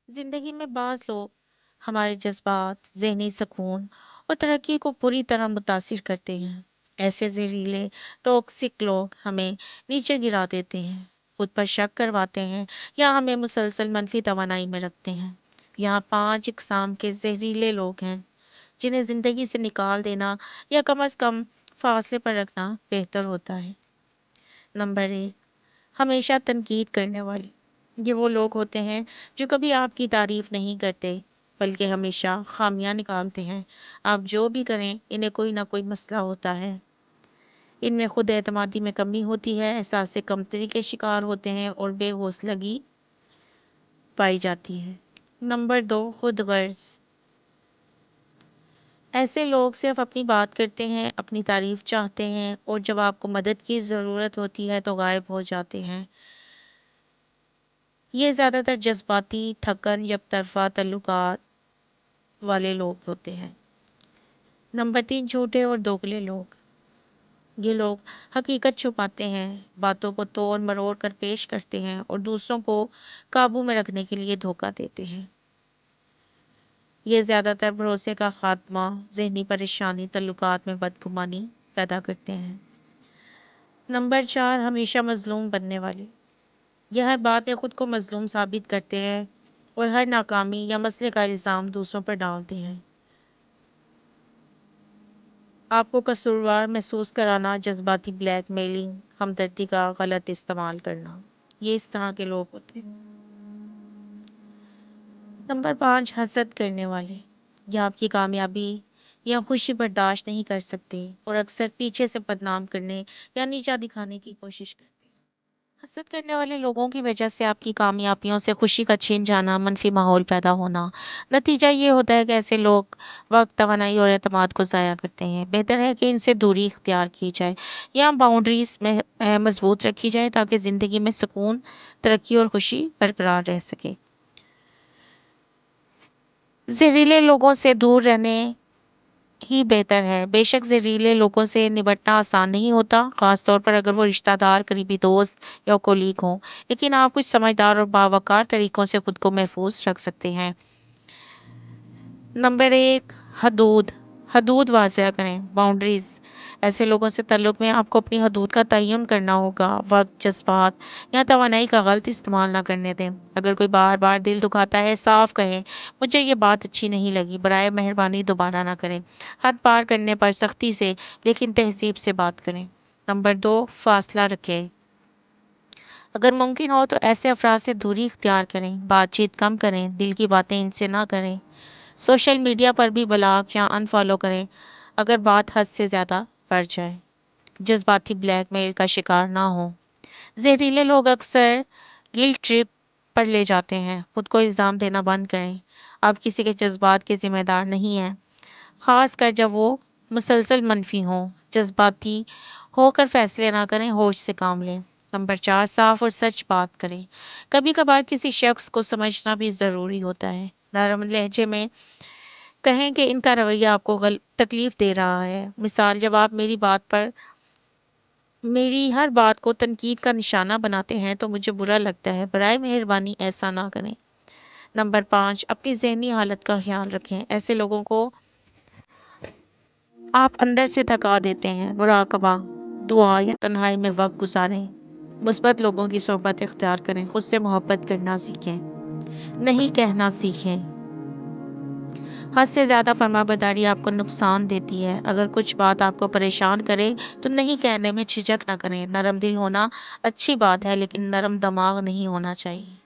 जिंदगी में बाज़ लोग हमारे जज़्बात, ज़हनी सुकून और तरक्की को बुरी तरह मुतासिर करते हैं। ऐसे ज़हरीले, टॉक्सिक लोग हमें नीचे गिरा देते हैं, खुद पर शक करवाते हैं या हमें मुसलसल मनफी तवानाई में रखते हैं। यहाँ 5 इक़साम के ज़हरीले लोग हैं, जिन्हें ज़िंदगी से निकाल देना या कम से कम फ़ासले पर रखना बेहतर होता है। नंबर 1, हमेशा तनकीद करने वाले। ये वो लोग होते हैं जो कभी आपकी तारीफ नहीं करते, बल्कि हमेशा खामियां निकालते हैं। आप जो भी करें, इन्हें कोई ना कोई मसला होता है। इनमें खुद एतमादी में कमी होती है, एहसास से कमतरी के शिकार होते हैं और बेहौसलगी पाई जाती है। नंबर 2, खुद गर्ज। ऐसे लोग सिर्फ अपनी बात करते हैं, अपनी तारीफ चाहते हैं और जब आपको मदद की ज़रूरत होती है तो गायब हो जाते हैं। ये ज़्यादातर जज़्बाती, थकन, यकतरफ़ा तल्लुकात वाले लोग होते हैं। नंबर 3, झूठे और दोगले लोग। ये लोग हकीकत छुपाते हैं, बातों को तोड़ मरोड़ कर पेश करते हैं और दूसरों को काबू में रखने के लिए धोखा देते हैं। ये ज़्यादातर भरोसे का खात्मा, ज़हनी परेशानी, तल्लुकात में बदगुमानी पैदा करते हैं। नंबर 4, हमेशा मज़लूम बनने वाले। यह हर बात में खुद को मज़लूम साबित करते हैं और हर नाकामी या मसले का इल्ज़ाम दूसरों पर डालते हैं। आपको कसूरवार महसूस कराना, जज़्बाती ब्लैकमेलिंग, हमदर्दी का गलत इस्तेमाल करना, ये इस तरह के लोग होते हैं। नंबर 5, हसद करने वाले। ये आपकी कामयाबी या खुशी बर्दाश्त नहीं कर सकते और अक्सर पीछे से बदनाम करने या नीचा दिखाने की कोशिश करते हैं। हसद करने वाले लोगों की वजह से आपकी कामयाबियों से खुशी का छिन जाना, मनफी माहौल पैदा होना। नतीजा ये होता है कि ऐसे लोग वक्त, तवानाई और एतमाद को ज़ाया करते हैं। बेहतर है कि इनसे दूरी इख्तियार की जाए या बाउंड्रीज में मजबूत रखी जाए ताकि ज़िंदगी में सुकून, तरक्की और खुशी बरकरार रह सके। जहरीले लोगों से दूर रहने ही बेहतर है। बेशक ज़हरीले लोगों से निपटना आसान नहीं होता, ख़ास तौर पर अगर वो रिश्तेदार, करीबी दोस्त या कोलीग हों। लेकिन आप कुछ समझदार और बावकार तरीकों से खुद को महफूज रख सकते हैं। नंबर 1, हदूद। हदूद वाज़िया करें, बाउंड्रीज़। ऐसे लोगों से ताल्लुक़ में आपको अपनी हदूद का तयन करना होगा। वक़्त, जज़्बात या तवानाई का गलत इस्तेमाल ना करने दें। अगर कोई बार-बार दिल दुखाता है, साफ कहें, मुझे ये बात अच्छी नहीं लगी, बराए मेहरबानी दोबारा ना करें। हद पार करने पर सख्ती से लेकिन तहज़ीब से बात करें। नंबर 2, फ़ासला रखें। अगर मुमकिन हो तो ऐसे अफ़राद से दूरी इख्तियार करें, बातचीत कम करें, दिल की बातें इनसे ना करें। सोशल मीडिया पर भी ब्लॉक या अनफॉलो करें अगर बात हद से ज़्यादा बढ़ जाए। जज्बाती ब्लैकमेल का शिकार ना हो। जहरीले लोग अक्सर गिल्ट ट्रिप पर ले जाते हैं। खुद को इल्ज़ाम देना बंद करें। आप किसी के जज्बात के ज़िम्मेदार नहीं हैं, ख़ास कर जब वो मुसलसल मनफी हों। जज्बाती होकर फैसले ना करें, होश से काम लें। नंबर 4, साफ और सच बात करें। कभी कभार किसी शख्स को समझना भी ज़रूरी होता है। नरम लहजे में कहें कि इनका रवैया आपको तकलीफ दे रहा है। मिसाल, जब आप मेरी हर बात को तनकीद का निशाना बनाते हैं तो मुझे बुरा लगता है। बराए मेहरबानी ऐसा ना करें। नंबर 5, अपनी ज़हनी हालत का ख्याल रखें। ऐसे लोगों को आप अंदर से थका देते हैं। मुराकबा, दुआ या तन्हाई में वक्त गुजारें। मुस्बत लोगों की सोहबत इख्तियार करें। खुद से मोहब्बत करना सीखें, नहीं कहना सीखें। हद से ज़्यादा फरमाबरदारी आपको नुकसान देती है। अगर कुछ बात आपको परेशान करे तो नहीं कहने में झिझक ना करें। नरम दिल होना अच्छी बात है, लेकिन नरम दिमाग नहीं होना चाहिए।